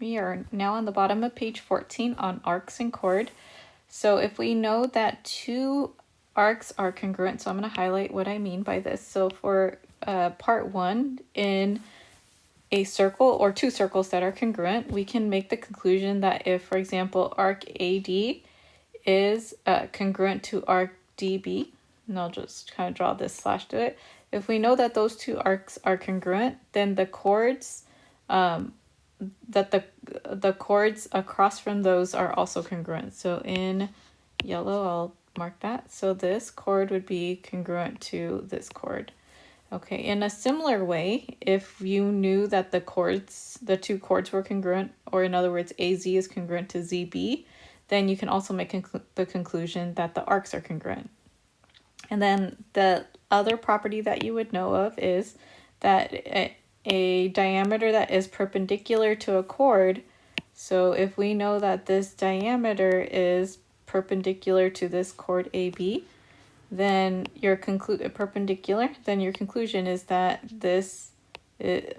We are now on the bottom of page 14 on arcs and chord. So if we know that two arcs are congruent, so I'm going to highlight what I mean by this. So for part one, in a circle or two circles that are congruent, we can make the conclusion that if, for example, arc AD is congruent to arc DB, and I'll just kind of draw this slash to it. If we know that those two arcs are congruent, then the chords that the chords across from those are also congruent. So in yellow, I'll mark that. So this chord would be congruent to this chord. Okay, in a similar way, if you knew that the two chords were congruent, or in other words, AZ is congruent to ZB, then you can also make the conclusion that the arcs are congruent. And then the other property that you would know of is that a diameter that is perpendicular to a chord, so if we know that this diameter is perpendicular to this chord AB, then your conclusion is that this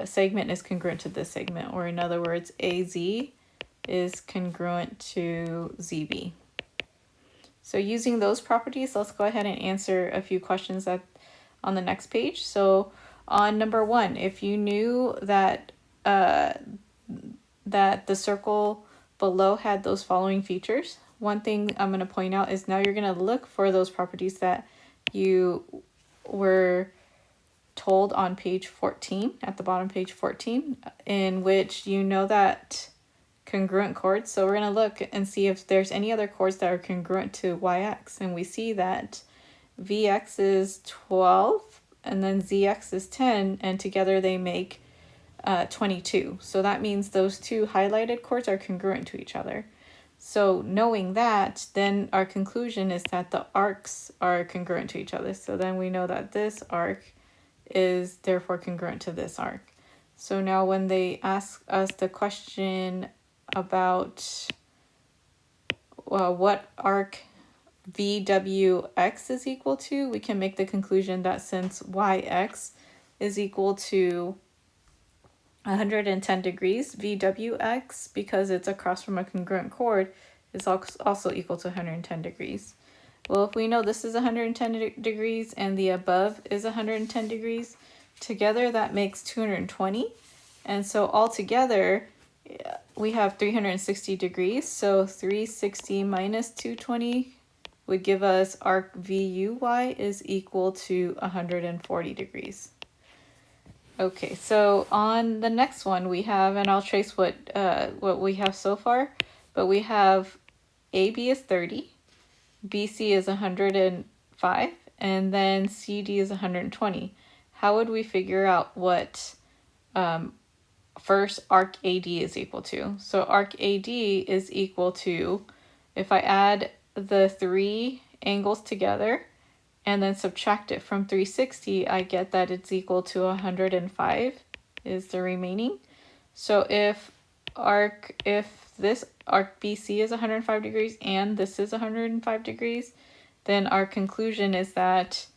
segment is congruent to this segment, or in other words, AZ is congruent to ZB. So using those properties, let's go ahead and answer a few questions on the next page. So on number one, if you knew that that the circle below had those following features, one thing I'm going to point out is now you're going to look for those properties that you were told on page 14, at the bottom page 14, in which you know that congruent chords. So we're going to look and see if there's any other chords that are congruent to YX. And we see that VX is 12 and then ZX is 10, and together they make 22. So that means those two highlighted chords are congruent to each other. So knowing that, then our conclusion is that the arcs are congruent to each other. So then we know that this arc is therefore congruent to this arc. So now when they ask us the question about what arc VWX is equal to, we can make the conclusion that since YX is equal to 110 degrees, VWX, because it's across from a congruent chord, is also equal to 110 degrees. Well, if we know this is 110 degrees and the above is 110 degrees, together that makes 220. And so altogether, we have 360 degrees. So 360 minus 220 would give us arc VUY is equal to 140 degrees. Okay, so on the next one we have, and I'll trace what we have so far, but we have AB is 30, BC is 105, and then CD is 120. How would we figure out what first arc AD is equal to? So arc AD is equal to, if I add the three angles together and then subtract it from 360, I get that it's equal to 105 is the remaining. So if this arc BC is 105 degrees and this is 105 degrees, then our conclusion is that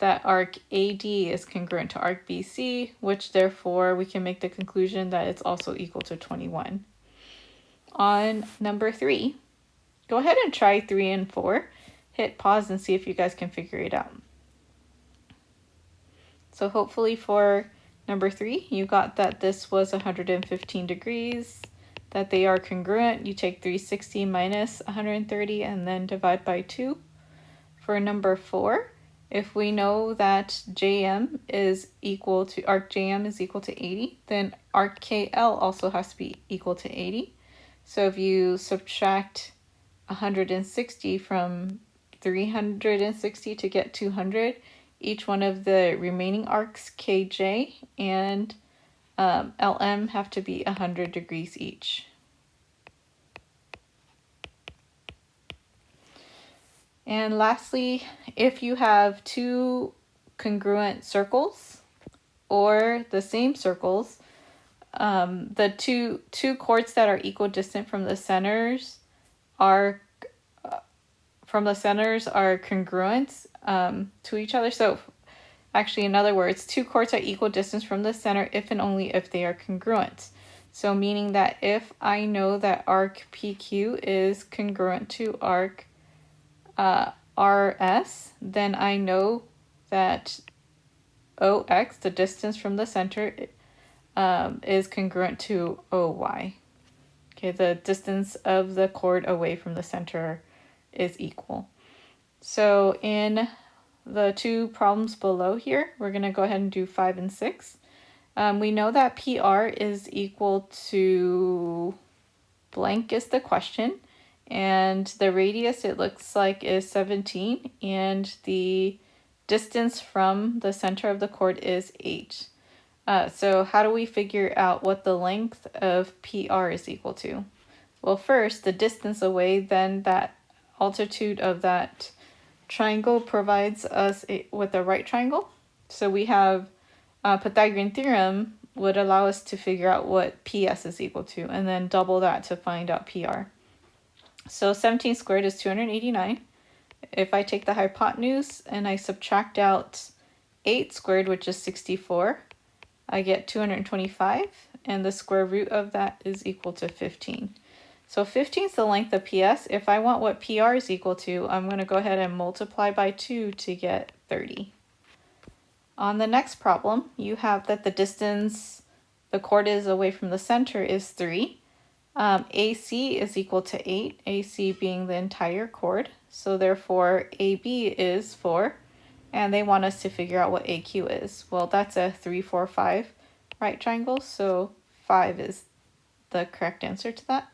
arc AD is congruent to arc BC, which therefore we can make the conclusion that it's also equal to 21. On number 3, go ahead and try 3 and 4. Hit pause and see if you guys can figure it out. So hopefully for number 3, you got that this was 115 degrees, that they are congruent. You take 360 minus 130 and then divide by 2. For number 4, if we know that JM is equal to, arc JM is equal to 80, then arc KL also has to be equal to 80. So if you subtract 160 from 360 to get 200, each one of the remaining arcs KJ and LM have to be 100 degrees each. And lastly, if you have two congruent circles or the same circles, the two chords that are equidistant from the centers are congruent to each other. So actually, in other words, two chords are equidistant from the center if and only if they are congruent. So meaning that if I know that arc PQ is congruent to arc RS, then I know that OX, the distance from the center, is congruent to OY. Okay, the distance of the chord away from the center is equal. So in the two problems below here, we're going to go ahead and do 5 and 6. We know that PR is equal to blank is the question, and the radius it looks like is 17, and the distance from the center of the chord is 8. So how do we figure out what the length of PR is equal to? Well, first, the distance away, then that altitude of that triangle provides us with a right triangle. So we have Pythagorean theorem would allow us to figure out what PS is equal to, and then double that to find out PR. So 17 squared is 289. If I take the hypotenuse and I subtract out 8 squared, which is 64, I get 225, and the square root of that is equal to 15. So 15 is the length of PS. If I want what PR is equal to, I'm going to go ahead and multiply by 2 to get 30. On the next problem, you have that the distance the chord is away from the center is 3. AC is equal to 8, AC being the entire chord. So therefore, AB is 4. And they want us to figure out what AQ is. Well, that's a 3, 4, 5 right triangle, so 5 is the correct answer to that.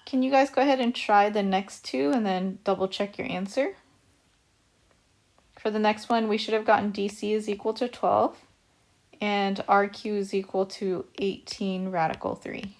Can you guys go ahead and try the next two and then double check your answer? For the next one, we should have gotten DC is equal to 12 and RQ is equal to 18 radical 3.